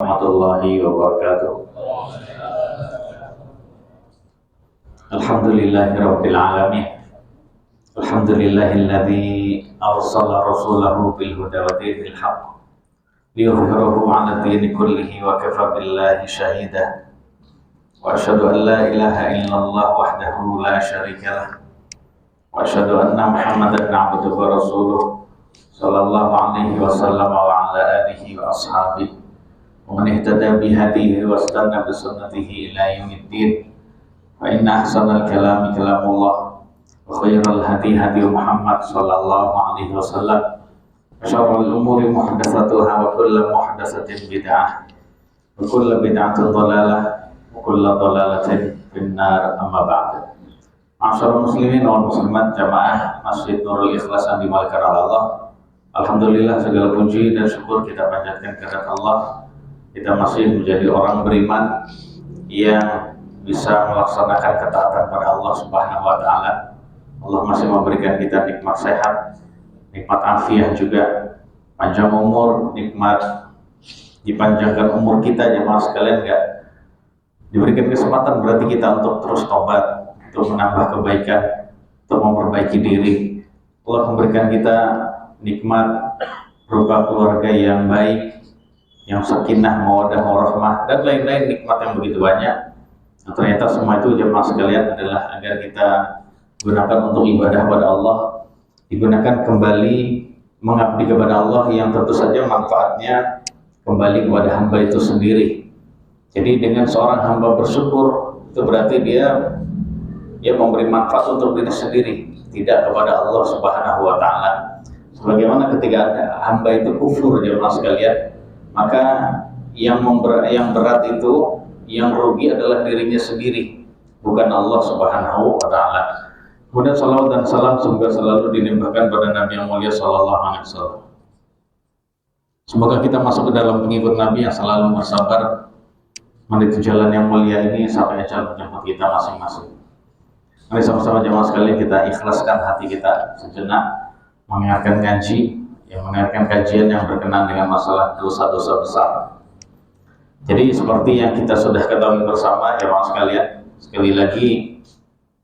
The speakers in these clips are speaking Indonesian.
warahmatullahi wabarakatuh. Alhamdulillahirabbil alamin. Alhamdulillahilladzi arsala rasulahu bil huda wa dinil haqq liyuzhirahu 'ala dini kullihi wa kafa billahi shahida. Wa asyhadu an la ilaha illallah wahdahu la syarika lah. Wa asyhadu anna Muhammadan 'abduhu wa rasuluh sallallahu alaihi wasallam wa ala alihi wa ashabihi wa man ihtada bihadihi wa istanna bi sunnatihi ila yaumiddin. Fa inna ahsanal kalami kalamullah wa khairal hadi hadi Muhammad sallallahu alaihi wasallam. Syarrul umuri muhdatsatuha wa kullu muhdatsatin bid'ah wa kullu bid'atin dhalalah wa kullu dhalalatin finnar, amma ba'd. Ma'asyiral muslimin wal muslimat jamaah Masjid Nurul Ikhlas yang dimuliakan Allah. Alhamdulillah, segala puji dan syukur kita panjatkan kepada Allah. Kita masih menjadi orang beriman yang bisa melaksanakan ketaatan pada Allah Subhanahu wa taala. Allah masih memberikan kita nikmat sehat, nikmat afiah juga, panjang umur, nikmat dipanjangkan umur kita. Jemaah sekalian, enggak diberikan kesempatan berarti kita untuk terus tobat, untuk menambah kebaikan, untuk memperbaiki diri. Allah memberikan kita nikmat berupa keluarga yang baik, yang sakinah, mawaddah, warahmah, dan lain-lain nikmat yang begitu banyak. Nah, ternyata semua itu jemaah sekalian adalah agar kita gunakan untuk ibadah pada Allah, digunakan kembali mengabdi kepada Allah yang tentu saja manfaatnya kembali kepada hamba itu sendiri. Jadi dengan seorang hamba bersyukur, itu berarti dia memberi manfaat untuk diri sendiri, tidak kepada Allah Subhanahu wa taala. Sebagaimana ketika hamba itu kufur, jemaah sekalian, maka yang berat itu, yang rugi adalah dirinya sendiri, bukan Allah Subhanahu wa taala. Kemudian salawat dan salam semoga selalu dilimpahkan pada Nabi yang mulia sallallahu alaihi wasallam. Semoga kita masuk ke dalam pengikut Nabi yang selalu bersabar menuju jalan yang mulia ini sampai ajal menjemput kita masing-masing. Mari sama-sama jemaah sekalian kita ikhlaskan hati kita sejenak mendengarkan kajian yang berkenaan dengan masalah dosa-dosa besar. Jadi seperti yang kita sudah ketahui bersama jemaah sekalian, sekali lagi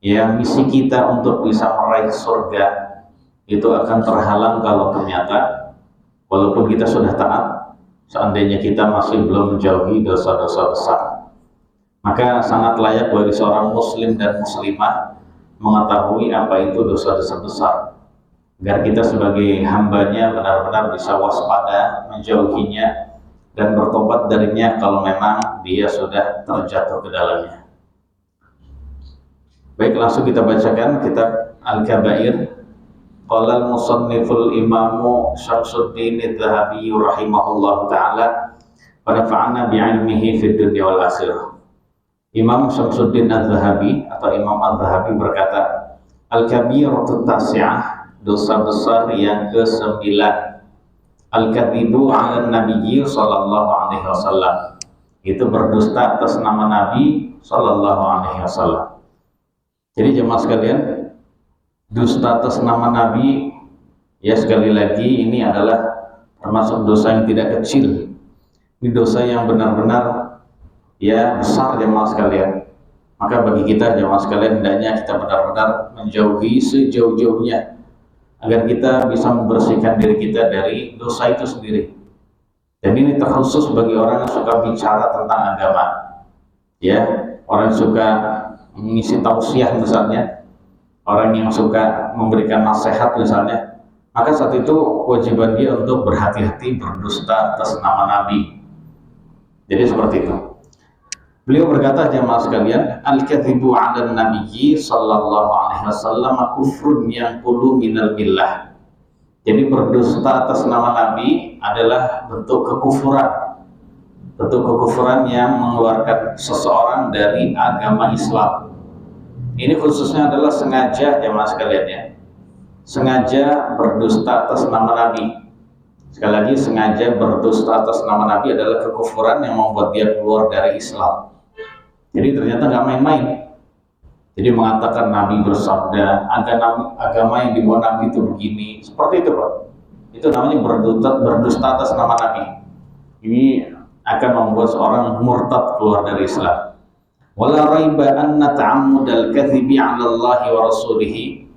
misi kita untuk bisa meraih surga itu akan terhalang kalau ternyata walaupun kita sudah taat, seandainya kita masih belum menjauhi dosa-dosa besar. Maka sangat layak bagi seorang muslim dan muslimah mengetahui apa itu dosa-dosa besar, agar kita sebagai hambanya benar-benar bisa waspada, menjauhinya, dan bertobat darinya kalau memang dia sudah terjatuh ke dalamnya. Baik, langsung kita bacakan kitab Al-Kabair. Qala al-musanniful imamu Syamsuddin Adz-Dzahabi rahimahullahu ta'ala wa nafa'ana bi'ilmihi fid dunya wal akhirah. Imam Syamsuddin Adz-Dzahabi atau Imam Adz-Dzahabi berkata, Al-Kabiratu Tasi'ah, dosa besar yang ke-9, Al-Kadhibu 'ala Nabiyyi sallallahu alaihi wasallam, itu berdusta atas nama Nabi sallallahu alaihi wasallam. Jadi jemaah sekalian, dusta atas nama Nabi, sekali lagi ini adalah termasuk dosa yang tidak kecil. Ini dosa yang benar-benar besar jemaah sekalian. Maka bagi kita jemaah sekalian hendaknya kita benar-benar menjauhi sejauh-jauhnya agar kita bisa membersihkan diri kita dari dosa itu sendiri. Dan ini terkhusus bagi orang yang suka bicara tentang agama, orang yang suka mengisi tausiah misalnya, orang yang suka memberikan nasihat misalnya, maka saat itu kewajiban dia untuk berhati-hati berdusta atas nama Nabi. Jadi seperti itu. Beliau berkata jemaah sekalian, Al-Kadhibu 'ala Nabiyyi sallallahu alaihi wasallam kufrun yanqulu minal billah. Jadi berdusta atas nama Nabi adalah bentuk kekufuran. Bentuk kekufuran yang mengeluarkan seseorang dari agama Islam. Ini khususnya adalah sengaja jemaah sekalian, sengaja berdusta atas nama Nabi. Sekali lagi, sengaja berdusta atas nama Nabi adalah kekufuran yang membuat dia keluar dari Islam. Jadi ternyata nggak main-main. Jadi mengatakan Nabi bersabda, agama yang dibawa Nabi itu begini, seperti itu Pak. Itu namanya berdusta atas nama Nabi. Ini akan membuat seorang murtad keluar dari Islam. Wala raiba anna ta'ammudal kadhibi 'ala Allah wa rasulihi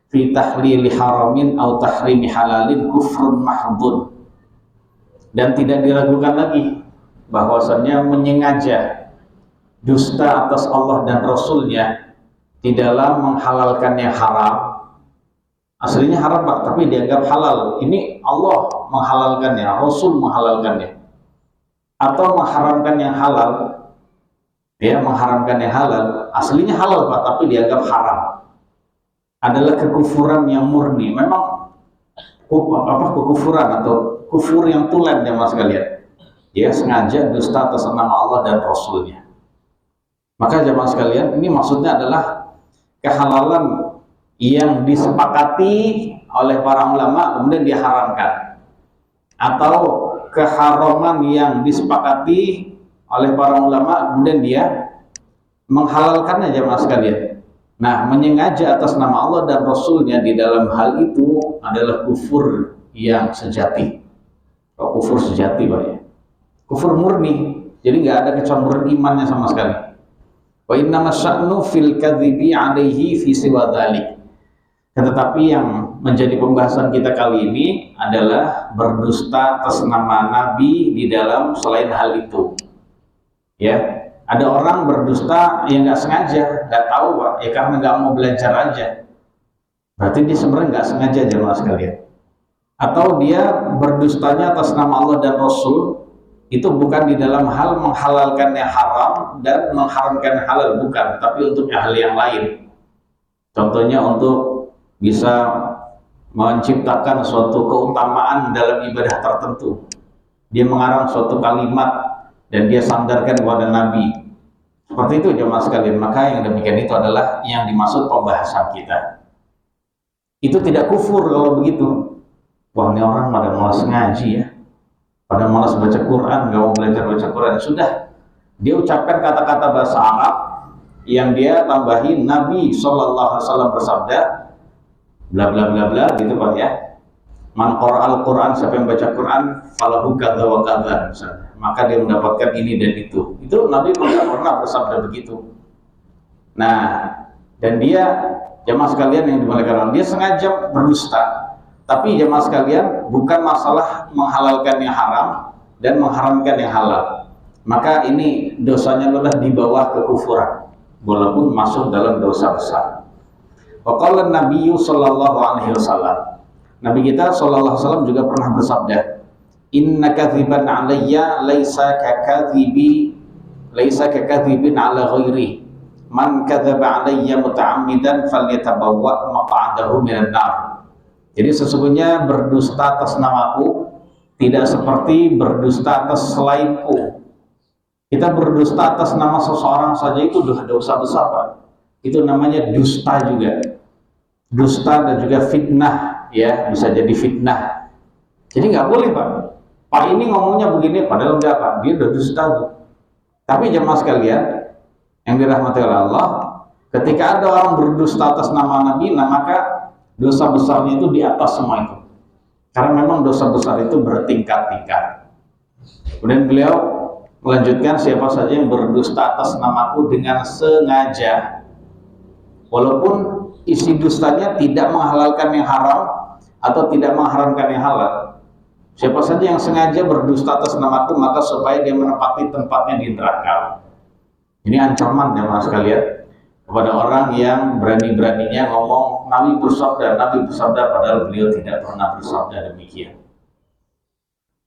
fi tahlili haramin aw tahrimi halalin kufrun mahdhun. Dan tidak diragukan lagi bahwasannya menyengaja dusta atas Allah dan Rasulnya di dalam menghalalkan yang haram. Aslinya haram Pak, tapi dianggap halal. Ini Allah menghalalkannya, Rasul menghalalkannya. Atau mengharamkan yang halal, dia mengharamkan yang halal, aslinya halal Pak, tapi dianggap haram. Adalah kekufuran yang murni. Memang kekufuran atau kufur yang tulen ya mas sekalian. Dia sengaja dusta atas nama Allah dan Rasulnya. Maka jemaah sekalian, ini maksudnya adalah kehalalan yang disepakati oleh para ulama kemudian diharamkan, atau keharaman yang disepakati oleh para ulama kemudian dia menghalalkannya jemaah sekalian. Nah, menyengaja atas nama Allah dan Rasulnya di dalam hal itu adalah kufur yang sejati. Kufur sejati Pak ya, kufur murni, jadi nggak ada kecampuran imannya sama sekali. Wa innama sya'nu fil kadhibi 'alaihi fi siwa dzalik. Tetapi yang menjadi pembahasan kita kali ini adalah berdusta atas nama Nabi di dalam selain hal itu. Ya, ada orang berdusta yang nggak sengaja, nggak tahu Pak, ya karena nggak mau belajar aja. Berarti dia sebenarnya nggak sengaja jemaah sekalian. Atau dia berdustanya atas nama Allah dan Rasul itu bukan di dalam hal menghalalkan yang haram dan mengharamkan halal, bukan, tapi untuk hal yang lain. Contohnya untuk bisa menciptakan suatu keutamaan dalam ibadah tertentu. Dia mengarang suatu kalimat dan dia sandarkan kepada Nabi. Seperti itu jemaah sekalian. Maka yang demikian itu adalah yang dimaksud pembahasan kita. Itu tidak kufur kalau begitu. Wah, ini orang pada malas ngaji ya, pada malas baca Quran, gak mau belajar baca Quran. Sudah, dia ucapkan kata-kata bahasa Arab yang dia tambahin Nabi SAW bersabda bla bla bla bla gitu Pak ya. Man qara'al Quran, siapa yang baca Quran, falahu kadza wa kadza misalnya, maka dia mendapatkan ini dan itu. Itu Nabi pernah bersabda begitu. Nah, dan dia jemaah sekalian yang dimuliakan Allah, dia sengaja berdusta. Tapi jemaah sekalian, bukan masalah menghalalkan yang haram dan mengharamkan yang halal. Maka ini dosanya adalah di bawah kekufuran, walaupun masuk dalam dosa besar. Waqala Nabi sallallahu alaihi wasallam, Nabi kita sallallahu alaihi wasallam juga pernah bersabda, "Inna kadziban 'alayya laisa kakadzibin 'ala ghairi. Man kadzaba 'alayya muta'ammidan falyatabawwa maq'adahu minan nar." Jadi sesungguhnya berdusta atas namaku tidak seperti berdusta atas selainku. Kita berdusta atas nama seseorang saja itu dosa besar Pak. Itu namanya dusta juga. Dusta dan juga fitnah ya, bisa jadi fitnah. Jadi nggak boleh Pak. Pak ini ngomongnya begini padahal enggak Pak, dia udah dusta tuh. Tapi jemaah sekalian yang dirahmati oleh Allah, ketika ada orang berdusta atas nama Nabi, nah maka dosa besarnya itu di atas semua itu. Karena memang dosa besar itu bertingkat-tingkat. Kemudian beliau melanjutkan, siapa saja yang berdusta atas namaku dengan sengaja, walaupun isi dustanya tidak menghalalkan yang haram atau tidak mengharamkan yang halal. Siapa saja yang sengaja berdusta atas namaku, maka supaya dia menempati tempatnya di neraka. Ini ancaman jemaah sekalian kepada orang yang berani-beraninya ngomong Nabi bersabda padahal beliau tidak pernah bersabda demikian.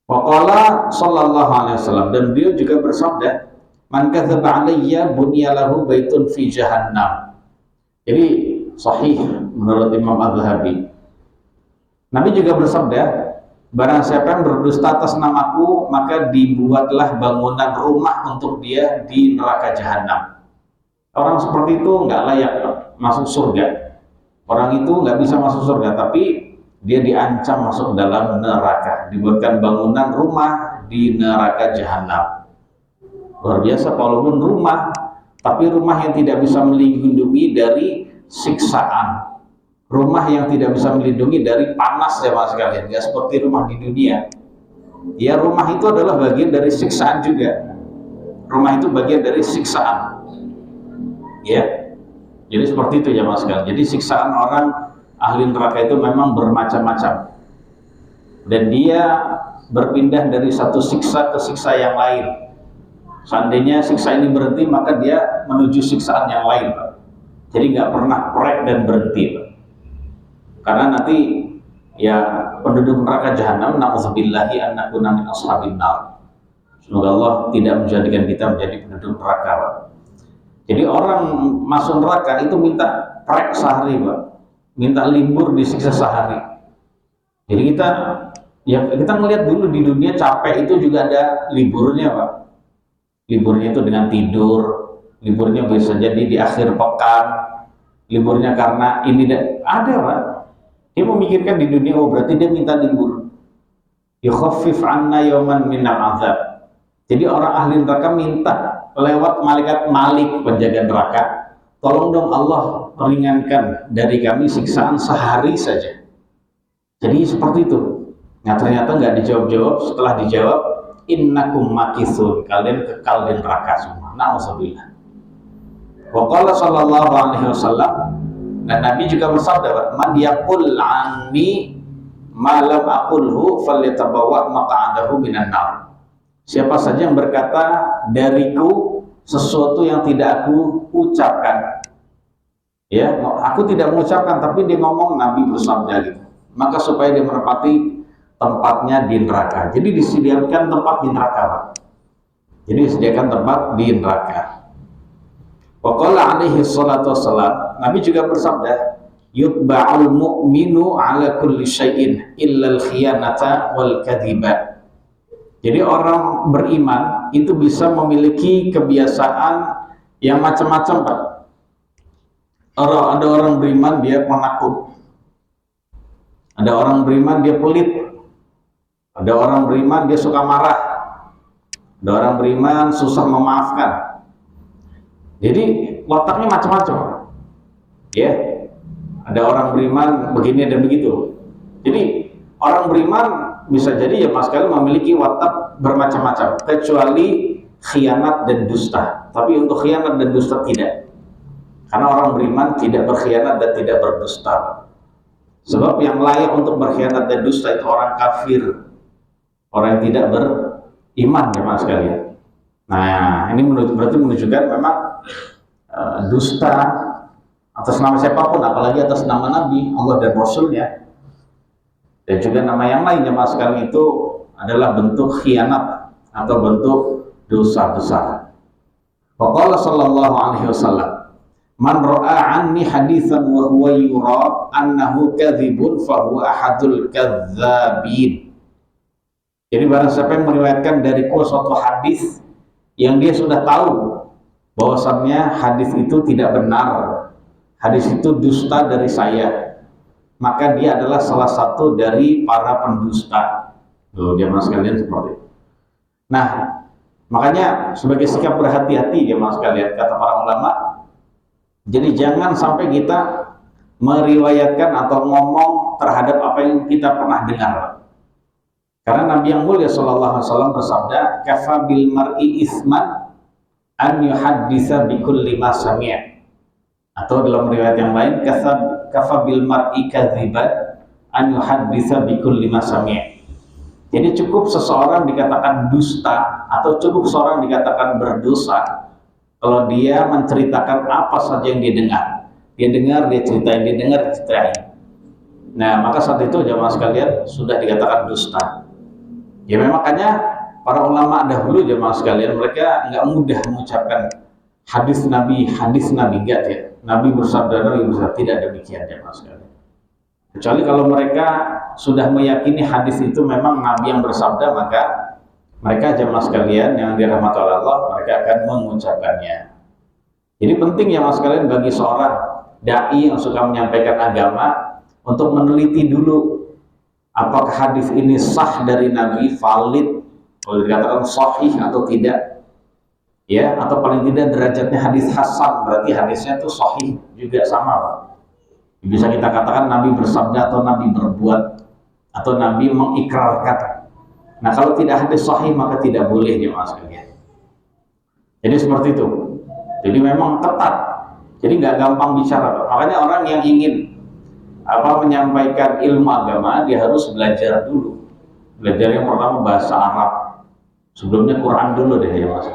Waqala sallallahu alaihi wasallam, dan beliau juga bersabda, man kadzaba alayya bunyalahu baitun fi jahannam. Jadi sahih menurut Imam Az-Zahabi. Nabi juga bersabda, barang siapa yang berdusta atas namaku, maka dibuatlah bangunan rumah untuk dia di neraka jahanam. Orang seperti itu nggak layak masuk surga. Orang itu nggak bisa masuk surga, tapi dia diancam masuk dalam neraka. Dibuatkan bangunan rumah di neraka jahanam. Luar biasa, walaupun rumah, tapi rumah yang tidak bisa melindungi dari siksaan. Rumah yang tidak bisa melindungi dari panas ya mas sekalian. Nggak seperti rumah di dunia. Ya, rumah itu adalah bagian dari siksaan juga. Rumah itu bagian dari siksaan. Ya, jadi seperti itu ya mas sekalian. Jadi siksaan orang ahli neraka itu memang bermacam-macam. Dan dia berpindah dari satu siksa ke siksa yang lain. Seandainya siksa ini berhenti, maka dia menuju siksaan yang lain, Pak. Jadi nggak pernah break dan berhenti, Pak. Karena nanti ya penduduk neraka jahanam, na'udzubillahi an nakuna min ashabin nar. Semoga Allah tidak menjadikan kita menjadi penduduk neraka, Pak. Jadi orang masuk neraka itu minta break sehari, Pak. Minta libur disiksa sehari. Jadi kita melihat dulu di dunia capek itu juga ada liburnya, Pak. Liburnya itu dengan tidur, liburnya bisa jadi di akhir pekan, liburnya karena ini ada, Pak. Dia memikirkan di dunia, oh berarti dia minta libur. Yukhaffif anna yawman minal azab. Jadi orang ahli neraka minta lewat malaikat Malik, penjaga neraka, tolong dong Allah ringankan dari kami siksaan sehari saja. Jadi seperti itu. Nah ternyata nggak dijawab-jawab. Setelah dijawab, innakum makithun, kalian kekal di neraka semua. Na'udzubillah. Wa qala sallallahu alaihi wasallam, dan Nabi juga bersabda, man yaqul anni ma lam aqulhu falyatabawa maq'adahu minan nar. Siapa saja yang berkata dariku sesuatu yang tidak aku ucapkan, ya, aku tidak mengucapkan tapi dia ngomong, Nabi bersabda gitu, maka supaya dia menepati tempatnya di neraka. Jadi disediakan tempat di neraka, Pak. Jadi disediakan tempat di neraka. Wa qala alaihi salatu wassalam, Nabi juga bersabda, yutba'ul mu'minu ala kulli syai'in illa al-khiyanata wal kadhiba. Jadi orang beriman itu bisa memiliki kebiasaan yang macam-macam, Pak. Ada orang beriman dia penakut. Ada orang beriman dia pelit. Ada orang beriman dia suka marah. Ada orang beriman susah memaafkan. Jadi wataknya macam-macam. Ya. Ada orang beriman begini dan begitu. Jadi orang beriman bisa jadi ya mas kalian memiliki watak bermacam-macam, kecuali khianat dan dusta. Tapi untuk khianat dan dusta tidak. Karena orang beriman tidak berkhianat dan tidak berdusta. Sebab yang layak untuk berkhianat dan dusta itu orang kafir, orang yang tidak beriman ya mas kalian. Nah ini berarti menunjukkan memang dusta atas nama siapapun, apalagi atas nama Nabi, Allah dan Rasulnya, dan juga nama yang lain ya mas kalian, itu adalah bentuk khianat atau bentuk dosa besar. Faqala sallallahu alaihi wasallam, man ra'a anni haditsan wa huwa yura annahu kadzibun fa huwa ahadul kadzabin. Jadi barang siapa yang meriwayatkan dariku suatu hadis yang dia sudah tahu bahwasannya hadis itu tidak benar, hadis itu dusta dari saya, maka dia adalah salah satu dari para pendusta. Loh, jamaah sekalian seperti itu. Nah, makanya sebagai sikap berhati-hati jamaah sekalian, kata para ulama, jadi jangan sampai kita meriwayatkan atau ngomong terhadap apa yang kita pernah dengar. Karena Nabi yang mulia sallallahu alaihi wasallam bersabda, kafa bil mar'i isman an yuhadditsa bi kulli ma sami'a. Atau dalam riwayat yang lain, kafa bil mar'i kadziban an yuhadditsa bi kulli ma sami'a. Jadi cukup seseorang dikatakan dusta atau cukup seseorang dikatakan berdosa kalau dia menceritakan apa saja yang dia dengar. Dia dengar, dia ceritain, dia dengar, dia ceritain. Nah, maka saat itu jamaah sekalian sudah dikatakan dusta. Ya makanya para ulama dahulu jamaah sekalian, mereka nggak mudah mengucapkan hadis Nabi enggak ya. Nabi bersabda, Nabi bersabda, tidak demikian jamaah sekalian. Kecuali kalau mereka sudah meyakini hadis itu memang Nabi yang bersabda, maka mereka jamaah sekalian yang dirahmati oleh Allah, mereka akan mengucapkannya. Jadi penting ya mas sekalian bagi seorang dai yang suka menyampaikan agama untuk meneliti dulu apakah hadis ini sah dari Nabi, valid, kalau dikatakan sahih atau tidak, ya, atau paling tidak derajatnya hadis hasan, berarti hadisnya itu sahih juga sama, Pak. Bisa kita katakan Nabi bersabda atau Nabi berbuat atau Nabi mengikrarkan. Nah, kalau tidak hadis sahih maka tidak boleh jemaah sekalian. Jadi seperti itu. Jadi memang ketat. Jadi nggak gampang bicara. Makanya orang yang ingin menyampaikan ilmu agama, dia harus belajar dulu. Belajar yang pertama bahasa Arab. Sebelumnya Quran dulu deh ya mas.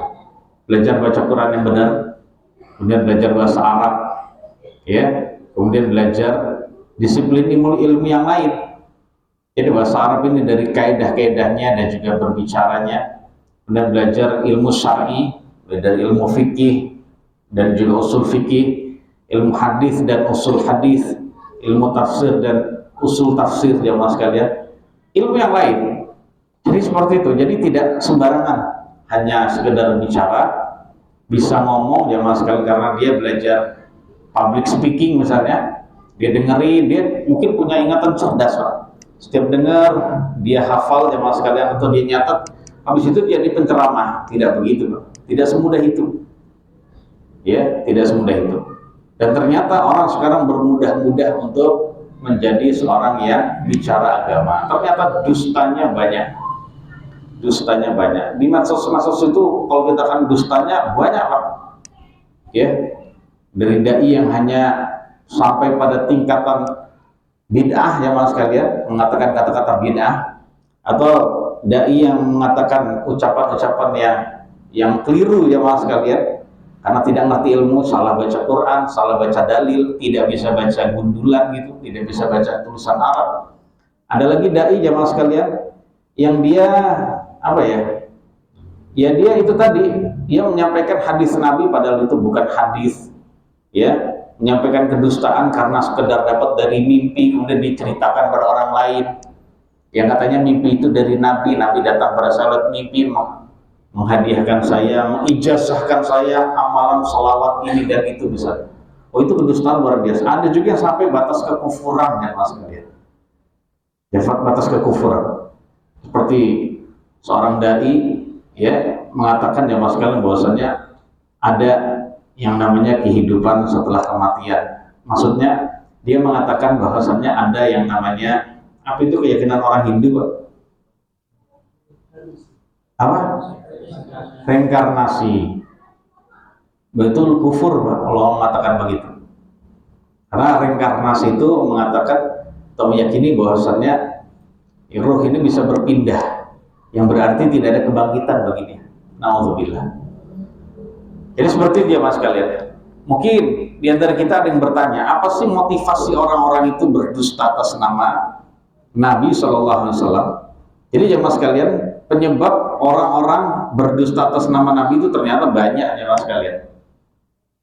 Belajar baca Quran yang benar, kemudian belajar bahasa Arab, ya. Kemudian belajar disiplin ilmu yang lain. Jadi bahasa Arab ini dari kaidah-kaidahnya dan juga berbicaranya. Kemudian belajar ilmu syar'i, belajar ilmu fikih dan juga usul fikih, ilmu hadis dan usul hadis, ilmu tafsir dan usul tafsir ya mas sekalian. Ilmu yang lain. Jadi seperti itu. Jadi tidak sembarangan hanya sekedar bicara, bisa ngomong ya mas sekalian, karena dia belajar public speaking misalnya, dia dengerin, dia mungkin punya ingatan cerdas Pak. Setiap dengar dia hafal ya mas sekalian, atau dia nyatat, habis itu jadi penceramah. Tidak begitu Pak. Tidak semudah itu. Ya, tidak semudah itu. Dan ternyata orang sekarang bermudah-mudah untuk menjadi seorang yang bicara agama. Ternyata dustanya banyak. Dustanya banyak. Di medsos itu kalau kita kan dustanya banyak Pak. Ya. Dari dai yang hanya sampai pada tingkatan bid'ah ya mas sekalian, mengatakan kata-kata bid'ah, atau dai yang mengatakan ucapan-ucapan yang keliru ya mas sekalian, karena tidak ngerti ilmu, salah baca Quran, salah baca dalil, tidak bisa baca gundulan gitu, tidak bisa baca tulisan Arab. Ada lagi dai ya mas sekalian yang dia ya dia itu tadi, dia menyampaikan hadis Nabi padahal itu bukan hadis, ya, menyampaikan kedustaan karena sekedar dapat dari mimpi kemudian diceritakan pada orang lain, yang katanya mimpi itu dari Nabi datang pada salat mimpi menghadiahkan saya, mengijazahkan saya amalan salawat ini dan itu bisa. Oh itu kedustaan luar biasa. Ada juga yang sampai batas kekufuran ya mas kalian, ya batas kekufuran, seperti seorang dai ya mengatakan ya mas kalian bahwasanya ada yang namanya kehidupan setelah kematian. Maksudnya dia mengatakan bahwasannya ada yang namanya apa itu keyakinan orang Hindu Pak? Apa? Reinkarnasi. Betul kufur Pak kalau mengatakan begitu. Karena reinkarnasi itu mengatakan atau meyakini bahwasannya roh ini bisa berpindah, yang berarti tidak ada kebangkitan baginya. Nauzubillah. Jadi seperti dia mas kalian. Mungkin di antara kita ada yang bertanya, apa sih motivasi orang-orang itu berdusta atas nama Nabi SAW? Jadi ya mas kalian, penyebab orang-orang berdusta atas nama Nabi itu ternyata banyak ya mas kalian.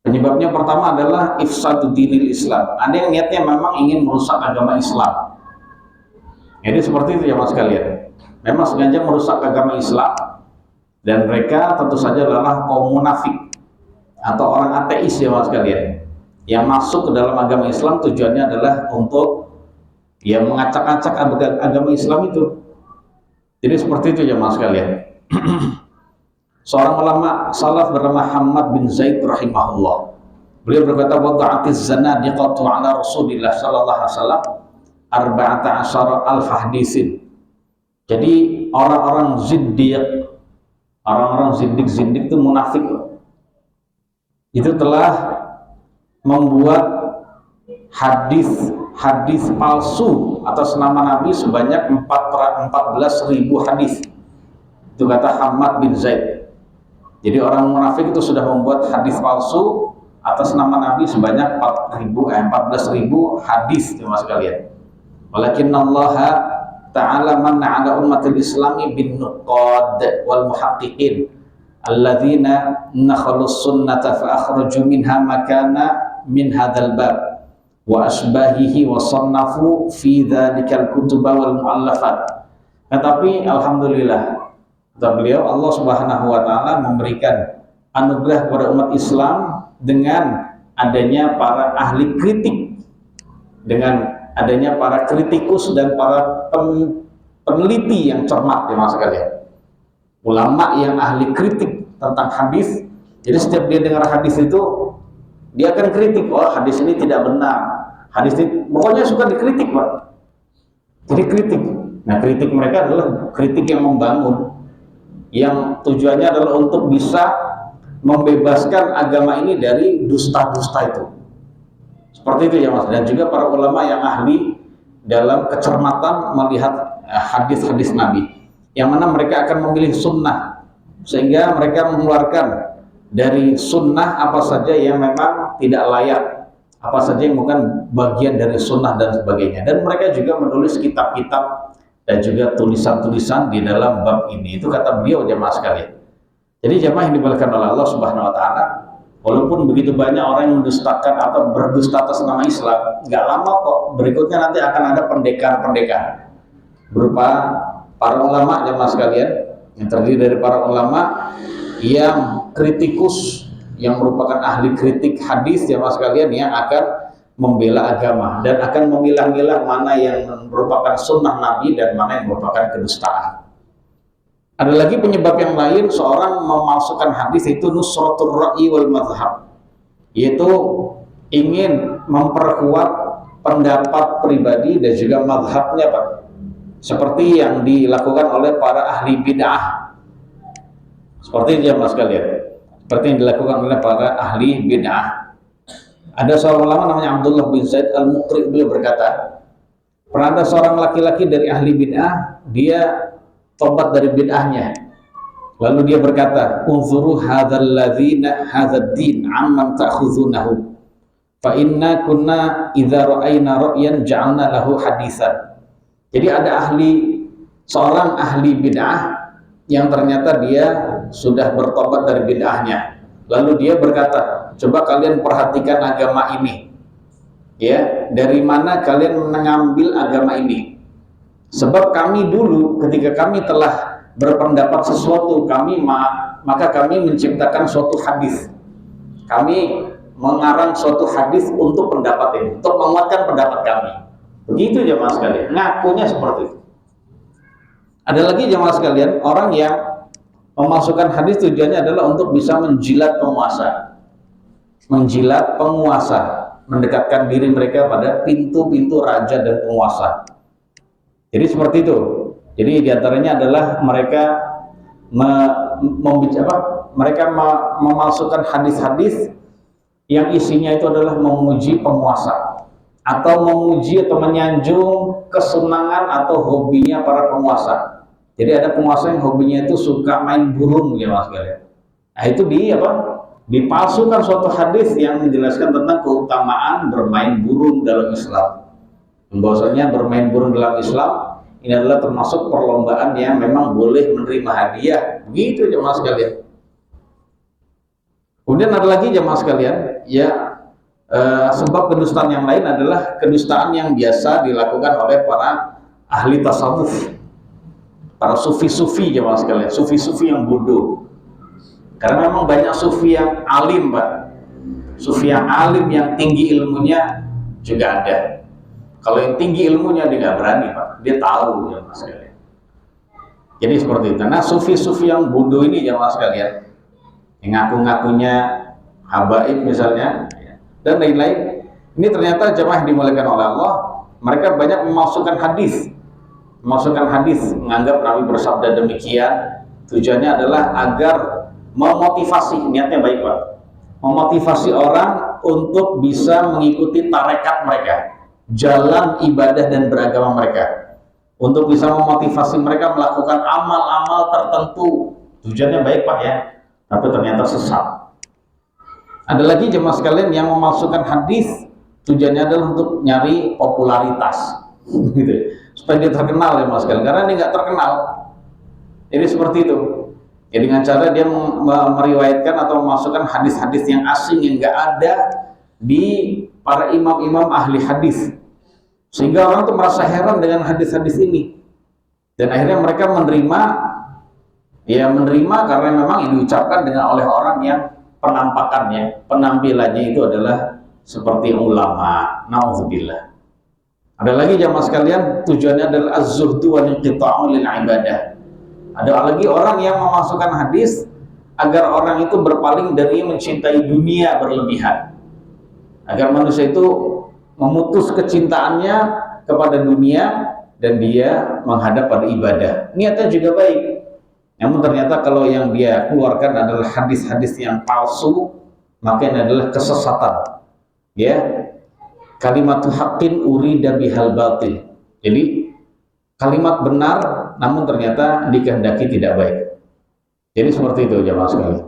Penyebabnya pertama adalah ifsadu dinil Islam. Ada yang niatnya memang ingin merusak agama Islam. Jadi seperti itu ya mas kalian. Memang sengaja merusak agama Islam, dan mereka tentu saja adalah kaum munafik atau orang ateis ya mas kalian, yang masuk ke dalam agama Islam tujuannya adalah untuk ya mengacak-acak agama Islam itu. Jadi seperti itu ya mas kalian. Seorang ulama salaf bernama Hamad bin Zaid rahimahullah, beliau berkata, wada'atiz zanadiqatu ala Rasulillah sallallahu alaihi wasallam 14,000 hadisin. Jadi orang-orang zindiq itu munafik, itu telah membuat hadis palsu atas nama Nabi sebanyak 14.000 hadis. Itu kata Hamad bin Zaid. Jadi orang munafik itu sudah membuat hadis palsu atas nama Nabi sebanyak 14.000 hadis ya mas kalian. Walakinnallaha ta'ala manna 'ala ummatil islami bin nuqad wal muhaqqiqin alladzina nakhalus sunnata fa akhraju minha makana min hadzal bab wa asbahihi wa sannafu fi dzalikal kutuba wal muallafat. Tetapi alhamdulillah kata beliau, Allah Subhanahu wa taala memberikan anugerah kepada umat Islam dengan adanya para ahli kritik, dengan adanya para kritikus dan para peneliti yang cermat ya mas sekalian, ulama yang ahli kritik tentang hadis. Jadi setiap dia dengar hadis itu dia akan kritik, oh hadis ini tidak benar, hadis ini pokoknya suka dikritik Pak. Jadi kritik. Nah, kritik mereka adalah kritik yang membangun, yang tujuannya adalah untuk bisa membebaskan agama ini dari dusta-dusta itu. Seperti itu ya Mas. Dan juga para ulama yang ahli dalam kecermatan melihat hadis-hadis Nabi, yang mana mereka akan memilih sunnah, sehingga mereka mengeluarkan dari sunnah apa saja yang memang tidak layak, apa saja yang bukan bagian dari sunnah dan sebagainya. Dan mereka juga menulis kitab-kitab dan juga tulisan-tulisan di dalam bab ini. Itu kata beliau jamaah sekalian. Jadi jamaah yang dimuliakan oleh Allah Subhanahu wa taala, walaupun begitu banyak orang yang mendustakan atau berdusta atas nama Islam, nggak lama kok berikutnya nanti akan ada pendekar-pendekar berupa para ulama jamaah sekalian, yang terdiri dari para ulama yang kritikus, yang merupakan ahli kritik hadis jamaah sekalian, yang akan membela agama dan akan memilah-milah mana yang merupakan sunnah Nabi dan mana yang merupakan kedustaan. Ada lagi penyebab yang lain seorang memalsukan hadis, itu nusratul ra'i wal mazhab, yaitu ingin memperkuat pendapat pribadi dan juga mazhabnya Pak, seperti yang dilakukan oleh para ahli bid'ah. Seperti itu ya Mas sekalian, seperti yang dilakukan oleh para ahli bid'ah. Ada seorang ulama namanya Abdullah bin Zaid al-Muqri, beliau berkata, pernah ada seorang laki-laki dari ahli bid'ah, dia tobat dari bid'ahnya. Lalu dia berkata, unzuru hadzal ladzina hadzal din amman ta'khuzunahu fa inna kunna idza ra'ayna ra'yan ja'alna lahu hadisan. Jadi ada seorang ahli bid'ah yang ternyata dia sudah bertobat dari bid'ahnya. Lalu dia berkata, coba kalian perhatikan agama ini, ya, dari mana kalian mengambil agama ini? Sebab kami dulu ketika kami telah berpendapat sesuatu, maka kami menciptakan suatu hadis. Kami mengarang suatu hadis untuk pendapat ini, untuk menguatkan pendapat kami. Begitu jemaah sekalian, ngakunya seperti itu. Ada lagi jemaah sekalian, orang yang memasukkan hadis tujuannya adalah untuk bisa menjilat penguasa. Menjilat penguasa, mendekatkan diri mereka pada pintu-pintu raja dan penguasa. Jadi seperti itu. Jadi diantaranya adalah mereka memasukkan hadis-hadis yang isinya itu adalah memuji penguasa, atau memuji atau menyanjung kesenangan atau hobinya para penguasa. Jadi ada penguasa yang hobinya itu suka main burung ya Mas sekalian. Nah itu dipalsukan suatu hadis yang menjelaskan tentang keutamaan bermain burung dalam Islam. Bahwasanya bermain burung dalam Islam ini adalah termasuk perlombaan yang memang boleh menerima hadiah. Begitu jemaah sekalian. Kemudian ada lagi jemaah sekalian, ya, sebab kedustaan yang lain adalah kedustaan yang biasa dilakukan oleh para ahli tasawuf, para sufi-sufi jemaah sekalian, sufi-sufi yang bodoh. Karena memang banyak sufi yang alim Pak, sufi yang alim yang tinggi ilmunya juga ada. Kalau yang tinggi ilmunya dia nggak berani Pak, dia tahu ya Mas sekalian. Jadi seperti itu. Nah sufi-sufi yang bodoh ini ya Mas sekalian, yang ngaku-ngakunya habaib misalnya, dan lain-lain, ini ternyata jemaah dimuliakan oleh Allah, mereka banyak memasukkan hadis, menganggap Nabi bersabda demikian. Tujuannya adalah agar memotivasi, niatnya baik Pak, memotivasi orang untuk bisa mengikuti tarekat mereka, jalan ibadah dan beragama mereka, untuk bisa memotivasi mereka melakukan amal-amal tertentu. Tujuannya baik Pak ya, tapi ternyata sesat. Ada lagi jemaah sekalian yang memasukkan hadis, tujuannya adalah untuk nyari popularitas gitu, supaya dia terkenal ya Mas sekalian, karena dia nggak terkenal. Jadi seperti itu. Ya, dengan cara dia meriwayatkan atau memasukkan hadis-hadis yang asing yang nggak ada di para imam-imam ahli hadis, sehingga orang tuh merasa heran dengan hadis-hadis ini, dan akhirnya mereka menerima karena memang ini diucapkan dengan oleh orang yang penampakannya, penampilannya itu adalah seperti ulama. Nauzubillah. Ada lagi jamaah sekalian, tujuannya adalah az-zuhdu wal inqita'u lil ibadah. Ada lagi orang yang memasukkan hadis agar orang itu berpaling dari mencintai dunia berlebihan, agar manusia itu memutus kecintaannya kepada dunia dan dia menghadap pada ibadah. Niatnya juga baik. Namun ternyata kalau yang dia keluarkan adalah hadis-hadis yang palsu, maka ini adalah kesesatan. Ya, kalimatu haqqin urida bihal batil. Jadi kalimat benar namun ternyata dikehendaki tidak baik. Jadi seperti itu jamaah sekalian.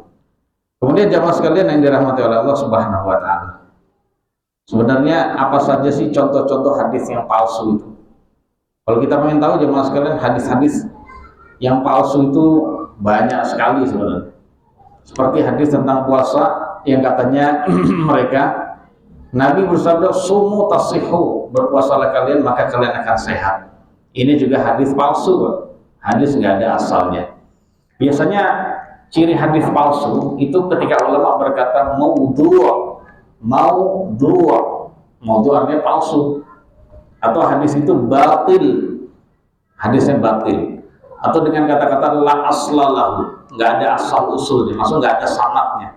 Kemudian jamaah sekalian yang dirahmati oleh Allah Subhanahu wa taala. Sebenarnya apa saja sih contoh-contoh hadis yang palsu itu? Kalau kita ingin tahu jemaah sekalian, hadis-hadis yang palsu itu banyak sekali sebenarnya. Seperti hadis tentang puasa yang katanya mereka, Nabi bersabda, sumu tasihu, berpuasalah kalian maka kalian akan sehat. Ini juga hadis palsu, hadis nggak ada asalnya. Biasanya ciri hadis palsu itu ketika ulama berkata maudhu', maudhu' artinya palsu. Atau hadis itu batil, hadisnya batil, atau dengan kata-kata la aslalahu, nggak ada asal usulnya, maksudnya nggak ada sanadnya.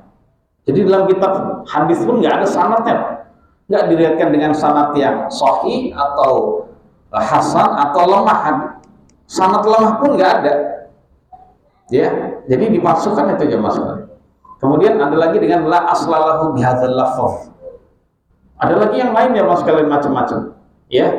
Jadi dalam kitab hadis pun nggak ada sanadnya, nggak diriwayatkan dengan sanad yang sahih atau hasan atau lemah. Sanad lemah pun nggak ada, ya. Jadi dimasukkan itu aja masalah. Kemudian ada lagi dengan la aslalahu bihadzal lafaz. Ada lagi yang lain ya mas sekalian, macam-macam. Ya,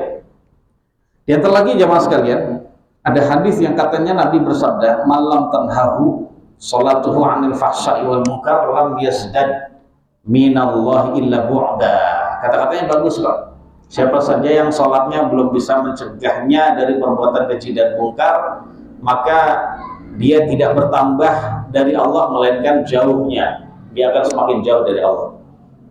di antara lagi jamaah sekalian, ada hadis yang katanya Nabi bersabda, malam tanhahu salatuhu anil fahsya'i wal munkar lam yasdad minallahi illa bu'da. Kata-katanya bagus kok. Siapa saja yang sholatnya belum bisa mencegahnya dari perbuatan keji dan mungkar, maka dia tidak bertambah dari Allah melainkan jauhnya. Dia akan semakin jauh dari Allah.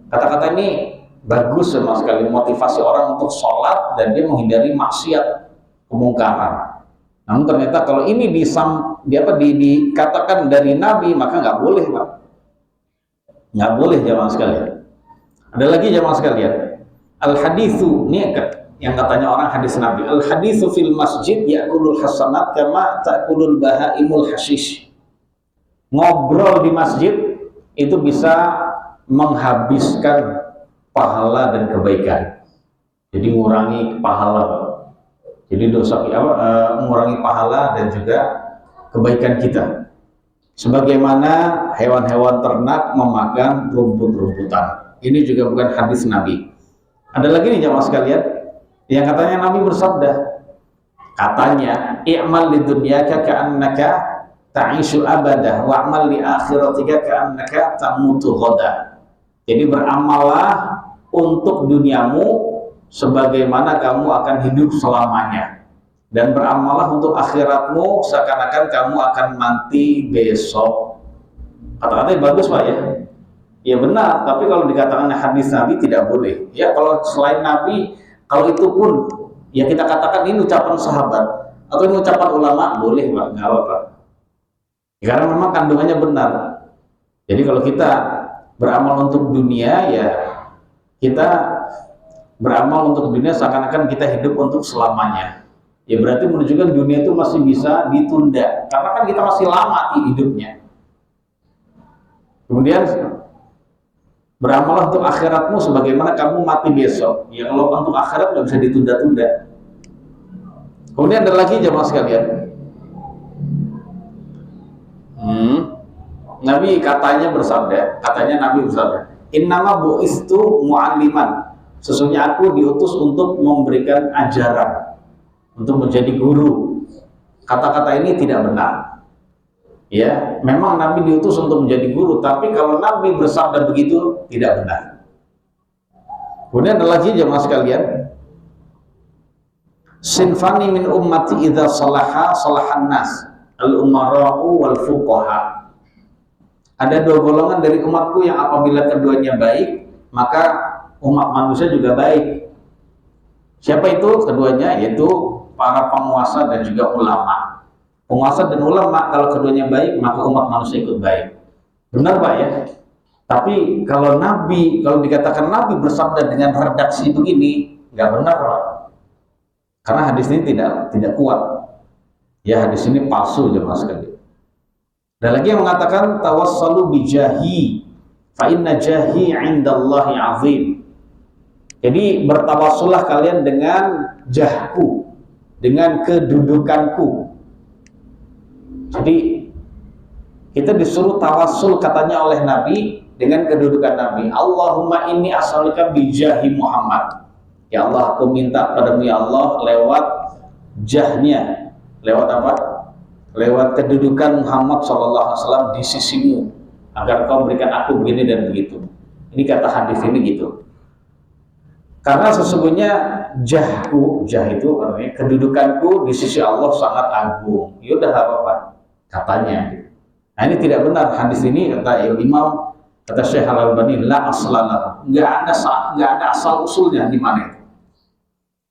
Kata-kata ini bagus sama sekali, motivasi orang untuk sholat dan dia menghindari maksiat, kemungkaran. Namun ternyata kalau ini dikatakan dari Nabi, maka nggak boleh, Pak. Nggak boleh jamaah sekalian. Ada lagi jamaah sekalian, al haditsu, ini yang katanya orang hadis Nabi, al haditsu fil masjid ya'kulul hasanat kama ta'kulul bahaimul hashish. Ngobrol di masjid itu bisa menghabiskan pahala dan kebaikan. Jadi mengurangi pahala. Jadi dosa mengurangi pahala dan juga kebaikan kita. Sebagaimana hewan-hewan ternak memakan rumput-rumputan. Ini juga bukan hadis Nabi. Ada lagi nih jamaah sekalian, yang katanya Nabi bersabda, katanya i'mal lidunyaka ka'annaka ta'ishu abadah wa'mal li akhiratika ka'annaka tamutu ghadan. Jadi beramallah untuk duniamu sebagaimana kamu akan hidup selamanya, dan beramallah untuk akhiratmu seakan-akan kamu akan mati besok. Kata-katanya bagus Pak ya? Ya benar, tapi kalau dikatakan hadis Nabi tidak boleh. Ya kalau selain Nabi, kalau itu pun ya kita katakan ini ucapan sahabat atau ini ucapan ulama, boleh Pak, nggak apa-apa. Karena memang kandungannya benar. Jadi kalau kita beramal untuk dunia, ya kita beramal untuk dunia seakan-akan kita hidup untuk selamanya. Ya berarti menunjukkan dunia itu masih bisa ditunda, karena kan kita masih lama di hidupnya. Kemudian beramal untuk akhiratmu sebagaimana kamu mati besok. Ya kalau untuk akhirat nggak bisa ditunda-tunda. Kemudian ada lagi jemaah sekalian, Nabi katanya bersabda, innama bu'istu mu'alliman, sesungguhnya aku diutus untuk memberikan ajaran, untuk menjadi guru. Kata-kata ini tidak benar. Ya, memang Nabi diutus untuk menjadi guru, tapi kalau Nabi bersabda begitu tidak benar. Kemudian ada lagi jemaah sekalian, sinfani min ummati idza salaha salahan nas, al-umara'u wal fuqaha. Ada dua golongan dari umatku yang apabila keduanya baik, maka umat manusia juga baik. Siapa itu keduanya? Yaitu para penguasa dan juga ulama. Penguasa dan ulama kalau keduanya baik, maka umat manusia ikut baik. Benar Pak ya? Tapi kalau Nabi, kalau dikatakan Nabi bersabda dengan redaksi begini, nggak benar Pak. Karena hadis ini tidak kuat. Ya hadis ini palsu jemaah sekalian. Dan lagi yang mengatakan tawassalu bijahi fa inna jahi 'indallahi 'azim. Jadi bertawassullah kalian dengan jahku, dengan kedudukanku. Jadi kita disuruh tawassul katanya oleh Nabi dengan kedudukan Nabi. Allahumma inni as'aluka bijahi Muhammad. Ya Allah, aku minta padamu ya Allah lewat jahnya. Lewat apa? Lewat kedudukan Muhammad SAW di sisimu, agar kau berikan aku begini dan begitu. Ini kata hadis ini gitu. Karena sesungguhnya jah itu artinya kedudukanku di sisi Allah sangat agung. Ya udah apa-apa katanya. Nah ini tidak benar hadis ini, kata Imam, kata Syekh Al-Albani, la aslalah, nggak ada asal usulnya di mana itu.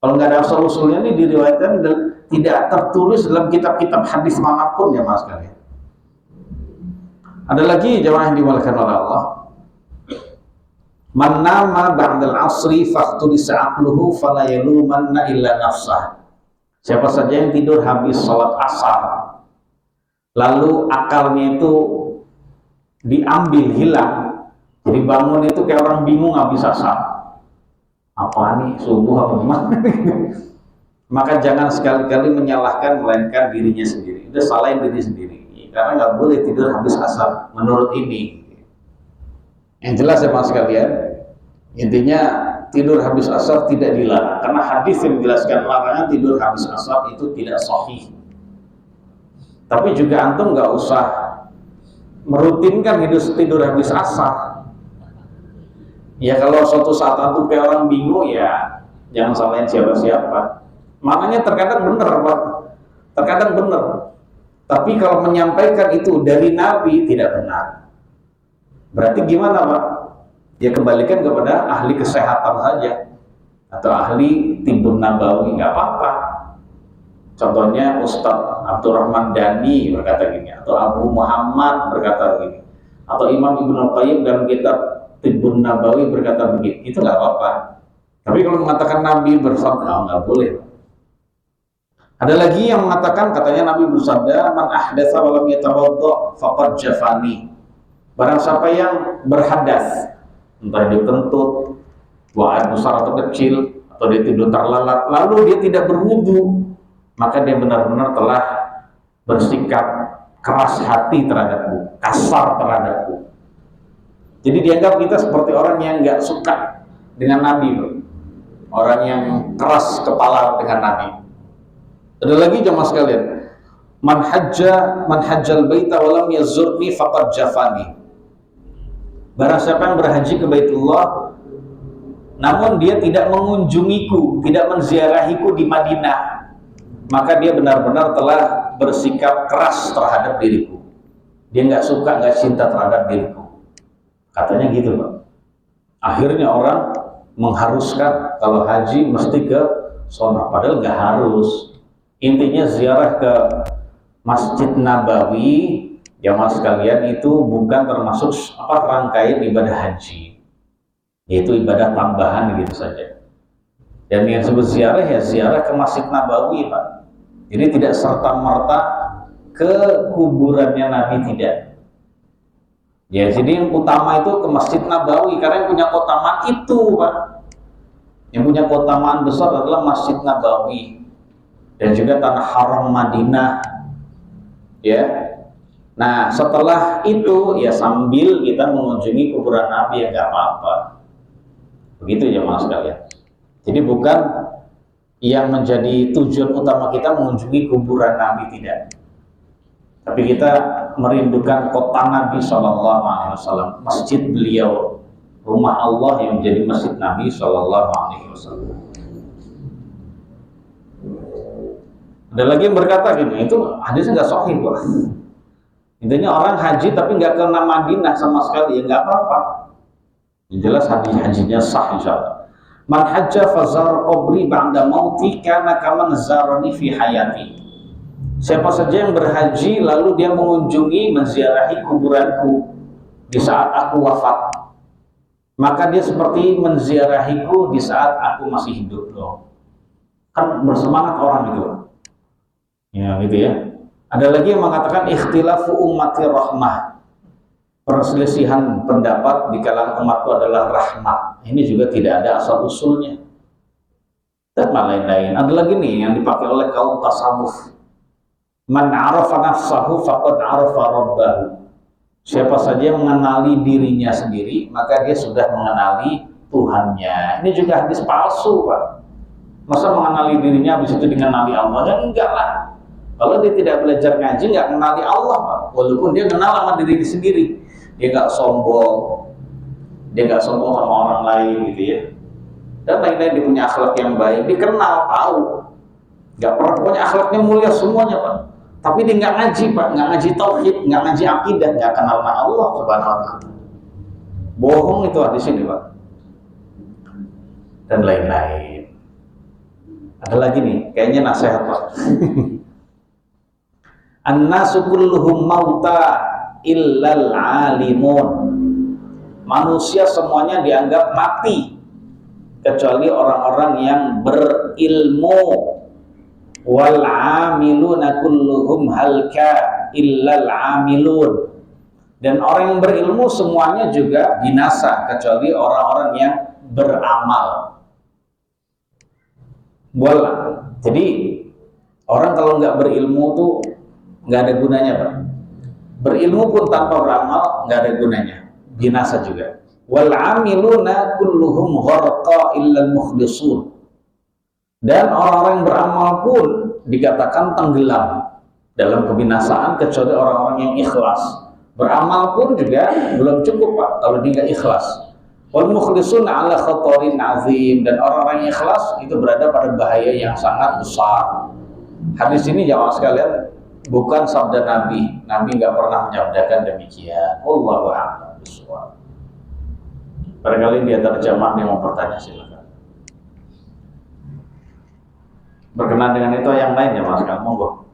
Kalau nggak ada asal usulnya ini diriwayatkan tidak tertulis dalam kitab-kitab hadis manapun ya mas kalian. Ada lagi jemaah yang dimuliakan oleh Allah. Man nama ba'dal asri faqtulisa aqluhu fala yalumanna illa nafsah. Siapa saja yang tidur habis salat asar lalu akalnya itu diambil hilang, jadi bangun itu kayak orang bingung habis asar, apa nih subuh apa gimana maka jangan sekali-kali menyalahkan melainkan dirinya sendiri. Udah salahin diri sendiri, karena nggak boleh tidur habis asar menurut ini. Yang jelas ya mas sekalian, intinya tidur habis asar tidak dilarang, karena hadis yang menjelaskan larangan tidur habis asar itu tidak sahih. Tapi juga antum nggak usah merutinkan tidur habis asar. Ya kalau suatu saat antum kayak orang bingung, ya jangan salahin siapa-siapa. Maknanya terkadang benar Pak, terkadang benar. Tapi kalau menyampaikan itu dari Nabi tidak benar. Berarti gimana Pak? Ya kembalikan kepada ahli kesehatan saja, atau ahli tibbun nabawi, nggak apa-apa. Contohnya Ustadz Abdurrahman Dani berkata gini, atau Abu Muhammad berkata gini, atau Imam Ibnu Qayyim dalam kitab Tibbun Nabawi berkata begini, itu nggak apa-apa. Tapi kalau mengatakan Nabi bersabda, nggak boleh. Ada lagi yang mengatakan, katanya Nabi bersabda, man ahdatsa wa lam yatawadda faqad jafani. Barang siapa yang berhadas, entah dia kentut, buang air besar atau kecil, atau dia tidur terlelap, lalu dia tidak berwudu, maka dia benar-benar telah bersikap keras hati terhadapku, kasar terhadapku. Jadi dianggap kita seperti orang yang nggak suka dengan Nabi, orang yang keras kepala dengan Nabi. Ada lagi jemaah sekalian, man hajjal baita wa lam yazurni faqad jafani. Barang siapa yang berhaji ke Baitullah namun dia tidak mengunjungiku, tidak menziarahiku di Madinah, maka dia benar-benar telah bersikap keras terhadap diriku. Dia nggak suka, nggak cinta terhadap diriku. Katanya gitu Pak. Akhirnya orang mengharuskan kalau haji mesti ke sono, padahal nggak harus. Intinya ziarah ke Masjid Nabawi, jamaah sekalian, itu bukan termasuk rangkaian ibadah haji, yaitu ibadah tambahan gitu saja. Dan yang disebut ziarah ya ziarah ke Masjid Nabawi Pak. Jadi tidak serta-merta ke kuburannya Nabi, tidak. Ya jadi yang utama itu ke Masjid Nabawi, karena yang punya keutamaan itu Pak. Yang punya keutamaan besar adalah Masjid Nabawi dan juga tanah haram Madinah. Ya. Nah setelah itu ya sambil kita mengunjungi kuburan Nabi ya nggak apa-apa. Begitu ya mas sekalian. Jadi bukan yang menjadi tujuan utama kita mengunjungi kuburan Nabi, tidak. Tapi kita merindukan kota Nabi SAW, masjid beliau, rumah Allah yang menjadi masjid Nabi SAW. Ada lagi yang berkata gini, itu hadisnya nggak sahih Pak. Intinya orang haji tapi nggak ke Madinah sama sekali, ya nggak apa-apa. Yang jelas hajinya sah insyaallah. Man hajja fazar qabri ba'da mauti kana kaman zarani fi hayati. Siapa saja yang berhaji lalu dia mengunjungi, menziarahi kuburanku di saat aku wafat, maka dia seperti menziarahiku di saat aku masih hidup loh. Kan bersemangat orang itu. Ya gitu ya. Ada lagi yang mengatakan ikhtilafu ummati rahmah. Perselisihan pendapat di kalangan umatku adalah rahmat. Ini juga tidak ada asal usulnya. dan lain-lain. Ada lagi nih yang dipakai oleh kaum tasawuf. Man arafa nafsahu faqad arafa rabbahu. Siapa saja yang mengenali dirinya sendiri, maka dia sudah mengenali Tuhannya. Ini juga hadis palsu, Pak. Masa mengenali dirinya habis itu mengenali Allah? Ya enggak lah. Kalau dia tidak belajar ngaji, nggak mengenali Allah, Pak. Walaupun dia kenal sama diri sendiri. Dia nggak sombong. Dia nggak sombong sama orang lain gitu ya. Dan lain-lain, dia punya akhlak yang baik. Dikenal, tahu. Nggak pernah, pokoknya akhlaknya mulia semuanya, Pak. Tapi dia nggak ngaji, Pak. Nggak ngaji tauhid, nggak ngaji akidah, nggak kenal sama Allah Subhanahu wa Ta'ala. Bohong itu di sini, Pak. Dan lain-lain. Ada lagi nih, kayaknya nasihat, Pak. An-nasu kulluhum mauta illal alimun. Manusia semuanya dianggap mati kecuali orang-orang yang berilmu. Wal amiluna kulluhum halka illal amilun. Dan orang yang berilmu semuanya juga binasa kecuali orang-orang yang beramal. Jadi orang kalau nggak berilmu tuh nggak ada gunanya, Pak. Berilmu pun tanpa beramal nggak ada gunanya, binasa juga. Wal amiluna kulluhum gharqa illal mukhlisun. Dan orang-orang yang beramal pun dikatakan tenggelam dalam kebinasaan kecuali orang-orang yang ikhlas. Beramal pun juga belum cukup, Pak, kalau dia nggak ikhlas. Wal mukhlisun ala khatarin azim. Dan orang-orang yang ikhlas itu berada pada bahaya yang sangat besar. Hadis ini jamaah sekalian bukan sabda Nabi. Nabi nggak pernah menyabdakan demikian. Wallahu a'lam bishawab. Barangkali di antara jamaah yang mau bertanya, silakan. Berkenaan dengan itu yang lain jamaah sekalian, monggo.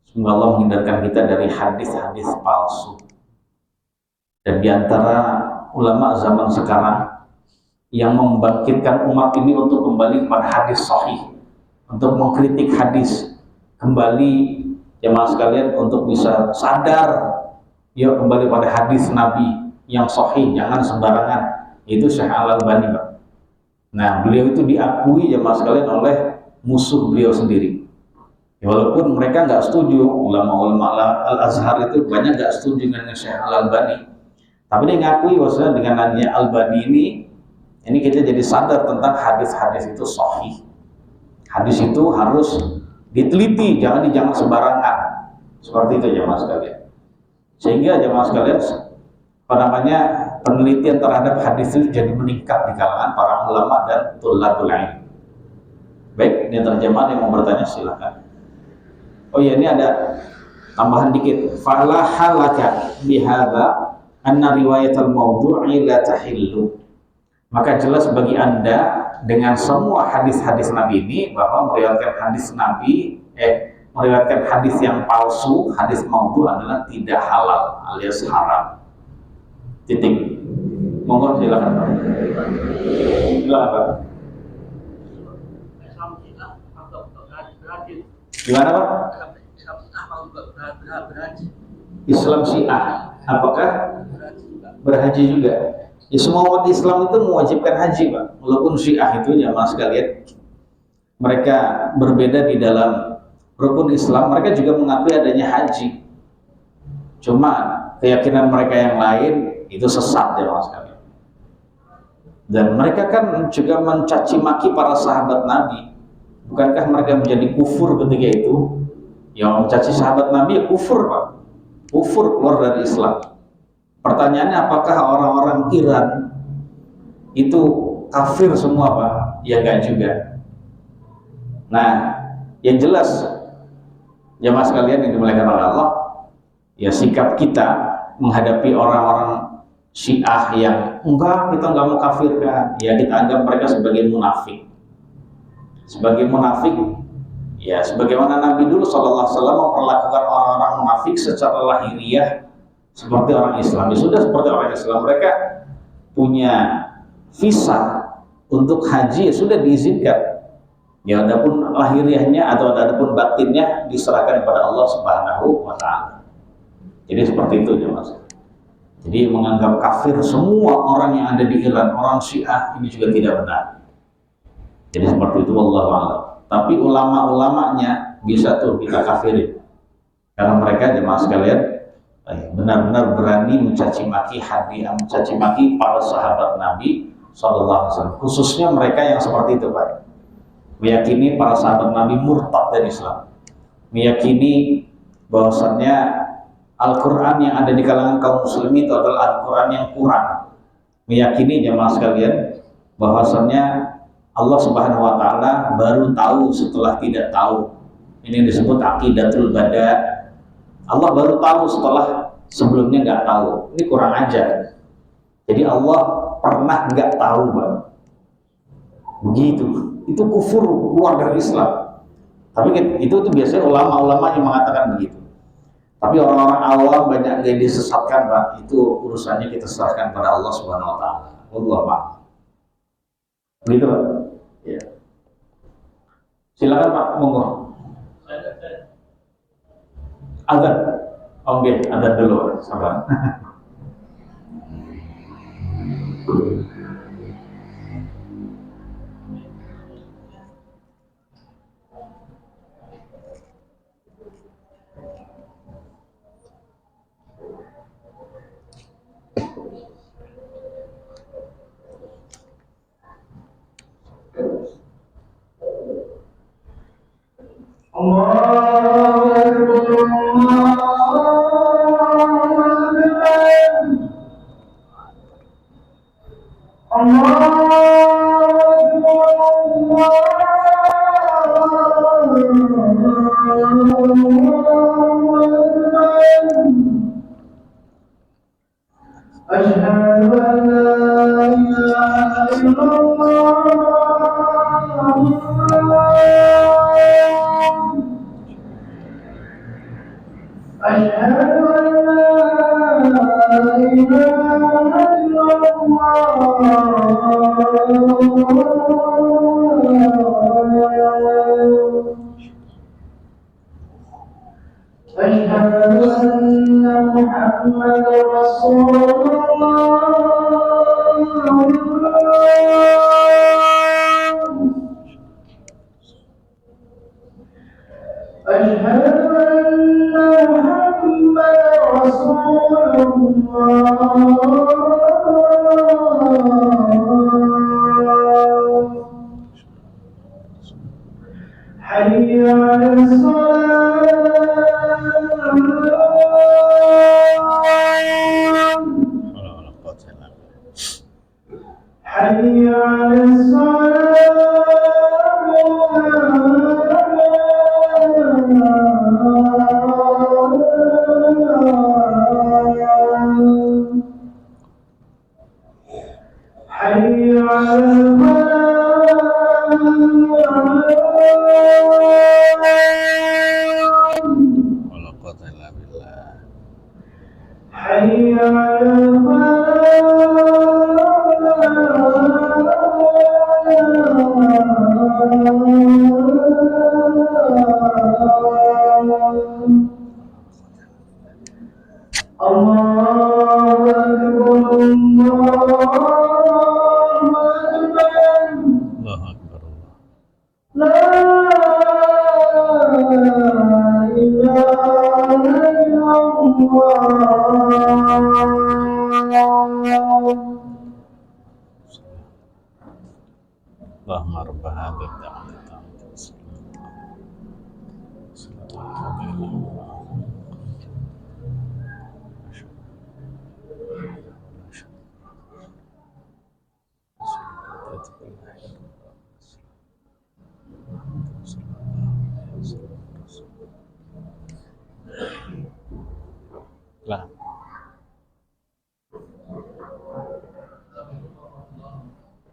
Semoga Allah menghindarkan kita dari hadis-hadis palsu. Dan di antara ulama zaman sekarang yang membangkitkan umat ini untuk kembali kepada hadis sahih, untuk mengkritik hadis kembali, jemaah sekalian, untuk bisa sadar, yuk kembali pada hadis Nabi yang sahih, jangan sembarangan. Itu Syekh Al-Albani, Pak. Nah, beliau itu diakui jemaah sekalian oleh musuh beliau sendiri. Ya, walaupun mereka nggak setuju, ulama-ulama Al-Azhar itu banyak nggak setuju dengan Syekh Al-Albani, tapi dia ngakui bahwasanya dengan adanya Albani ini kita jadi sadar tentang hadis-hadis itu sahih. Hadis itu harus diteliti, jangan sembarangan. Seperti itu jemaah sekalian. Sehingga jemaah sekalian, penelitian terhadap hadis itu jadi meningkat di kalangan para ulama dan thulabul ilm. Baik, ini terjemahan yang mau bertanya silakan. Oh ya, ini ada tambahan dikit. Fala halaka bihadza anna riwayatul mawdu'i la tahillu. Maka jelas bagi Anda dengan semua hadis-hadis Nabi ini bahwa meriwayatkan hadis yang palsu, hadis maudhu adalah tidak halal alias haram. Titik. Monggo silakan, Pak. Silakan, Pak. Gimana, Pak? Islam Syiah apakah berhaji juga? Ya, semua umat Islam itu mewajibkan haji, Pak. Walaupun Syiah itu jamaah sekalian, mereka berbeda di dalam rukun Islam, mereka juga mengakui adanya haji. Cuma keyakinan mereka yang lain itu sesat jamaah sekalian. Dan mereka kan juga mencaci maki para sahabat Nabi. Bukankah mereka menjadi kufur ketika itu? Yang mencaci sahabat Nabi ya kufur, Pak. Kufur, keluar dari Islam. Pertanyaannya, apakah orang-orang Iran itu kafir semua, Pak? Ya enggak juga. Nah, yang jelas jamaah sekalian yang dimuliakan oleh Allah, ya sikap kita menghadapi orang-orang Syiah yang enggak, kita enggak mau kafirkan, ya kita anggap mereka sebagai munafik. Sebagai munafik, ya sebagaimana Nabi dulu SAW memperlakukan orang-orang munafik secara lahiriah seperti orang Islam. Ya sudah seperti orang Islam, mereka punya visa untuk haji, ya sudah diizinkan. Ya adapun lahiriahnya atau adapun batinnya diserahkan kepada Allah Subhanahu wa Ta'ala. Jadi seperti itu jemaah. Jadi menganggap kafir semua orang yang ada di Iran, orang Syiah, ini juga tidak benar. Jadi seperti itu, wallahu a'lam. Tapi ulama-ulamanya bisa tuh kita kafirin, karena mereka jemaah sekalian benar-benar berani mencaci maki para sahabat Nabi SAW. Khususnya mereka yang seperti itu, Pak, meyakini para sahabat Nabi murtad dari Islam, meyakini bahwasannya Al-Quran yang ada di kalangan kaum muslimin itu adalah Al-Quran yang kurang, meyakini jemaah sekalian bahwasannya Allah Subhanahu wa taala baru tahu setelah tidak tahu. Ini disebut aqidatul bada. Allah baru tahu setelah sebelumnya nggak tahu. Ini kurang ajar. Jadi Allah pernah nggak tahu, Bang. Begitu. Itu kufur, keluar dari Islam. Tapi itu tuh biasanya ulama-ulama yang mengatakan begitu. Tapi orang-orang awam banyak yang disesatkan, Pak. Itu urusannya kita serahkan pada Allah Subhanahu wa taala. Wallahu a'lam. Begitu, Pak. Ya. Silakan, Pak, monggo. Azan. Oke, azan dulu, sabar.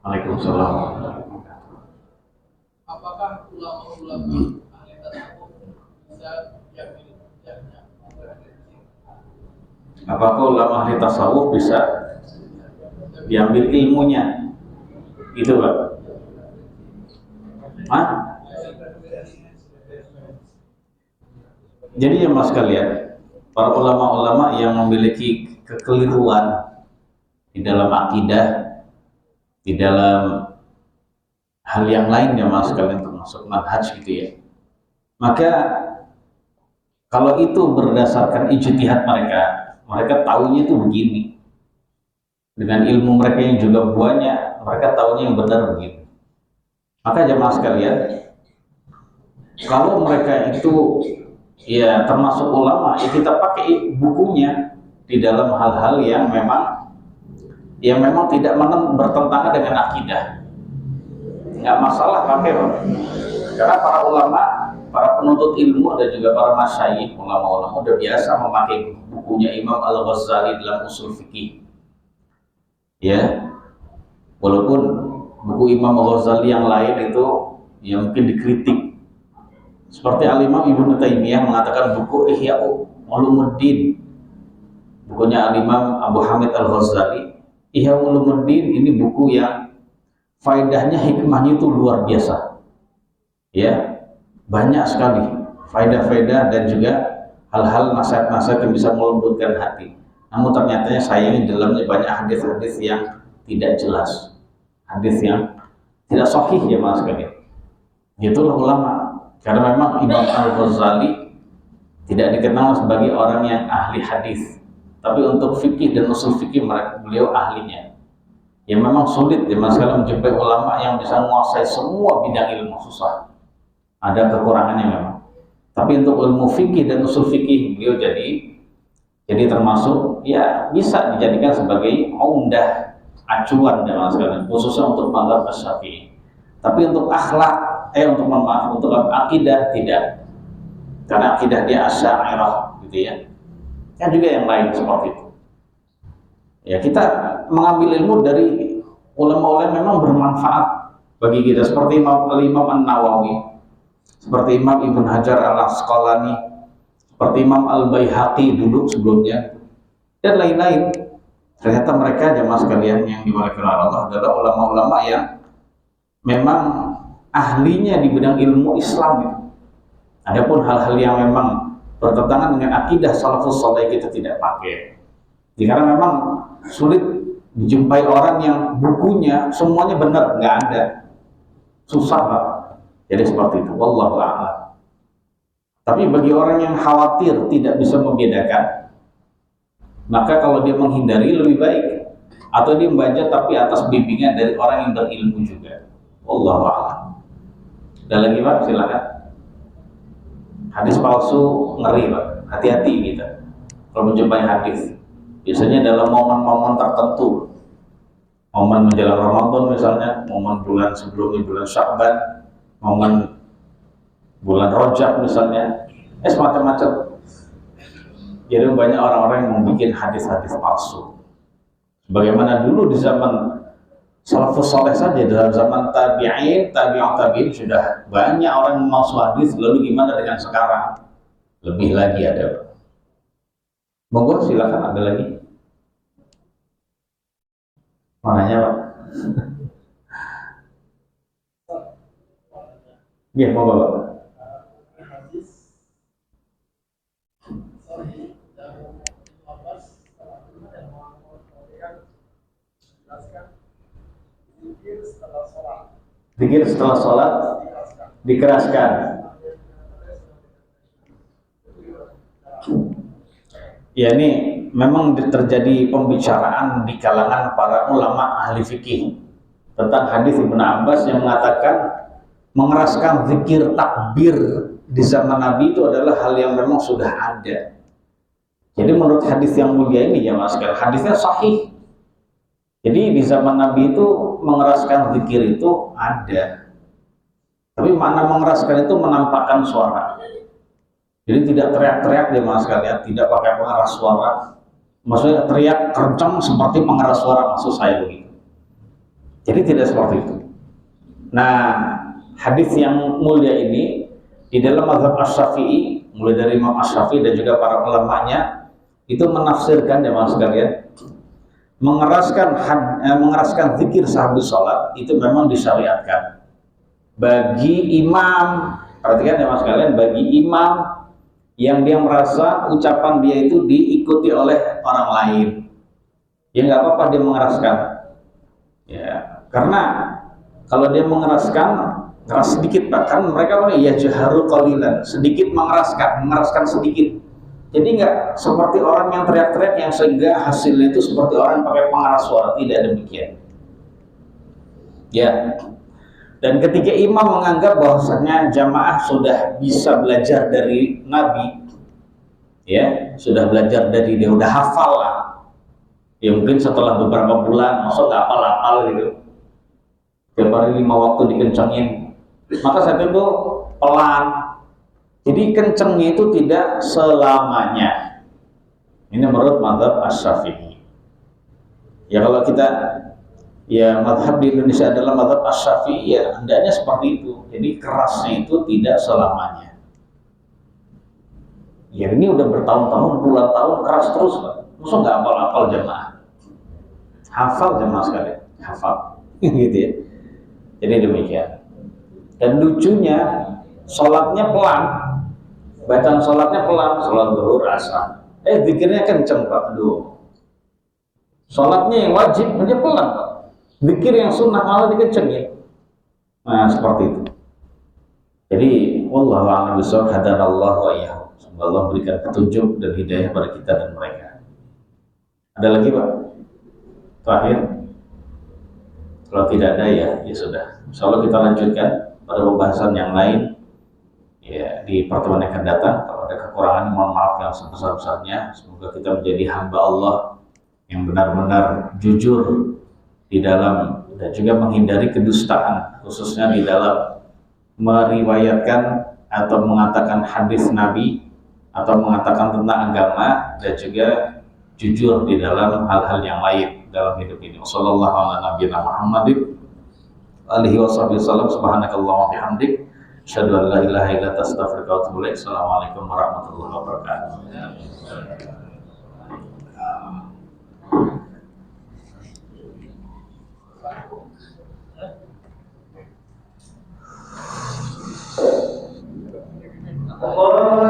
Waalaikumsalam. Apakah ulama-ulama ahli tasawuf bisa yakini hujahnya? Apakah ulama ahli tasawuf bisa diambil ilmunya? Gitu, Pak. Hah? Jadi ya mas kalian, para ulama-ulama yang memiliki kekeliruan di dalam akidah, di dalam hal yang lain jamaah sekalian termasuk manhaj gitu ya. Maka kalau itu berdasarkan ijtihad mereka tahunya itu begini. Dengan ilmu mereka yang juga banyak, mereka tahunya yang benar begini. Maka jamaah sekalian, kalau mereka itu ya termasuk ulama, ya kita pakai bukunya di dalam hal-hal yang memang tidak bertentangan dengan akidah. Nggak masalah pakai, karena para ulama, para penuntut ilmu dan juga para masyayikh, ulama-ulama udah biasa memakai bukunya Imam Al-Ghazali dalam usul fikih. Ya, walaupun buku Imam Al-Ghazali yang lain itu ya mungkin dikritik, seperti Al-Imam Ibnu Taimiyah mengatakan buku Ihya Ulumuddin, bukunya Al-Imam Abu Hamid Al-Ghazali, Ihya Ulumuddin ini buku yang faedahnya, hikmahnya itu luar biasa ya, banyak sekali faedah-faedah dan juga hal-hal nasihat-nasihat yang bisa melembutkan hati. Namun ternyata sayangnya dalamnya banyak hadis-hadis yang tidak jelas, hadis yang tidak sahih ya mas sekalian. Itulah ulama, karena memang Imam Al-Ghazali tidak dikenal sebagai orang yang ahli hadis, tapi untuk fikih dan usul fikih beliau ahlinya. Ya memang sulit ya mas sekalian menjumpai ulama yang bisa menguasai semua bidang ilmu, susah, ada kekurangannya memang. Tapi untuk ilmu fikih dan usul fikih beliau jadi termasuk ya bisa dijadikan sebagai umdah, acuan ya mas sekalian, khususnya untuk mazhab Syafi'i. Tapi untuk akhlak, untuk akidah tidak, karena akidah dia Asy'ariyah gitu ya. Kan juga yang lain seperti itu. Ya kita mengambil ilmu dari ulama-ulama memang bermanfaat bagi kita, seperti Imam An-Nawawi, seperti Imam Ibn Hajar Al-Asqalani, seperti Imam Al-Baihaqi dulu sebelumnya, dan lain-lain. Ternyata mereka jamaah sekalian yang dimuliakan Allah adalah ulama-ulama yang memang ahlinya di bidang ilmu Islam gitu. Adapun hal-hal yang memang bertentangan dengan akidah salafus saleh kita tidak pakai. Karena memang sulit dijumpai orang yang bukunya semuanya benar, nggak ada, susah Pak. Jadi seperti itu, wallahu a'lam. Tapi bagi orang yang khawatir tidak bisa membedakan, maka kalau dia menghindari lebih baik, atau dia membaca tapi atas bimbingan dari orang yang berilmu juga. Wallahu a'lam. Dan lagi Pak, silakan. Hadis palsu ngeri Pak, hati-hati kita kalau menjumpai hadis. Biasanya dalam momen-momen tertentu, momen menjelang Ramadan misalnya, momen bulan sebelumnya bulan Sya'ban, momen bulan Rajab misalnya, semacam-macam. Jadi banyak orang-orang yang membuat hadis-hadis palsu. Bagaimana dulu di zaman salafus saleh saja, dalam zaman tabi'in sudah banyak orang yang memalsu hadis, lalu gimana dengan sekarang? Lebih lagi ada. Monggo silakan, ada lagi. Mananya Pak? Ya, monggo Pak. Zikir setelah sholat dikeraskan. Ya ini memang terjadi pembicaraan di kalangan para ulama ahli fikih tentang hadis Ibnu Abbas yang mengatakan mengeraskan zikir takbir di zaman Nabi itu adalah hal yang memang sudah ada. Jadi menurut hadis yang mulia ini ya mas, hadisnya sahih. Jadi di zaman Nabi itu mengeraskan zikir itu ada. Tapi makna mengeraskan itu menampakkan suara. Jadi tidak teriak-teriak ya mas sekalian, tidak pakai pengeras suara. Maksudnya teriak kencang seperti pengeras suara, maksud saya begitu. Jadi tidak seperti itu. Nah, hadis yang mulia ini di dalam mazhab Asy-Syafi'i, mulai dari Imam Asy-Syafi'i dan juga para ulamanya itu menafsirkan ya mas sekalian, mengeraskan zikir sehabis sholat itu memang disyariatkan bagi imam. Perhatikan ya mas sekalian, bagi imam yang dia merasa ucapan dia itu diikuti oleh orang lain, ya nggak apa-apa dia mengeraskan. Ya, karena Kalau dia mengeraskan, keras sedikit, bahkan mereka ya jaharu qalilan, sedikit mengeraskan sedikit. Jadi nggak seperti orang yang teriak-teriak yang sehingga hasilnya itu seperti orang pakai pengeras suara, tidak demikian. Ya. Dan ketika imam menganggap bahwasanya jamaah sudah bisa belajar dari Nabi, ya, sudah belajar dari dia, udah hafal lah. Ya mungkin setelah beberapa bulan, maksud hafal gitu. Tiap hari 5 waktu dikencengin. Maka saat itu pelan. Jadi kencengnya itu tidak selamanya. Ini menurut mazhab Asy-Syafi'i. Ya kalau kita, ya mazhab di Indonesia adalah mazhab Asy-Syafi'i, ya hendaknya seperti itu. Jadi kerasnya itu tidak selamanya. Ya ini udah bertahun-tahun, puluhan tahun keras terus, Pak. Masa nggak hafal jamaah? Hafal jamaah sekali, hafal, gitu ya. Jadi demikian. Dan lucunya, sholatnya pelan, bacaan sholatnya pelan, sholat zuhur, asar. Zikirnya kenceng, Pak. Aduh. Sholatnya yang wajib aja pelan, Pak. Zikir yang sunnah malah dikencengin. Nah, seperti itu. Jadi, wallahu a'lam bishawab, hadanallahu wa iyyakum. Semoga Allah berikan petunjuk dan hidayah pada kita dan mereka. Ada lagi, Pak? Terakhir. Kalau tidak ada, ya sudah. Insya Allah kita lanjutkan pada pembahasan yang lain, ya, di pertemuan yang akan datang. Kalau ada kekurangan, mohon maaf yang sebesar-besarnya. Semoga kita menjadi hamba Allah yang benar-benar jujur di dalam dan juga menghindari kedustaan, khususnya di dalam meriwayatkan atau mengatakan hadis Nabi atau mengatakan tentang agama, dan juga jujur di dalam hal-hal yang lain dalam hidup ini. Wassallallahu ala nabiyina Muhammadin alihi wasallam. Subhanakallahumma bihamdik, asyhadu an la ilaha illa anta, astaghfiruka wa atubu ilaik. Assalamualaikum warahmatullahi wabarakatuh. Allah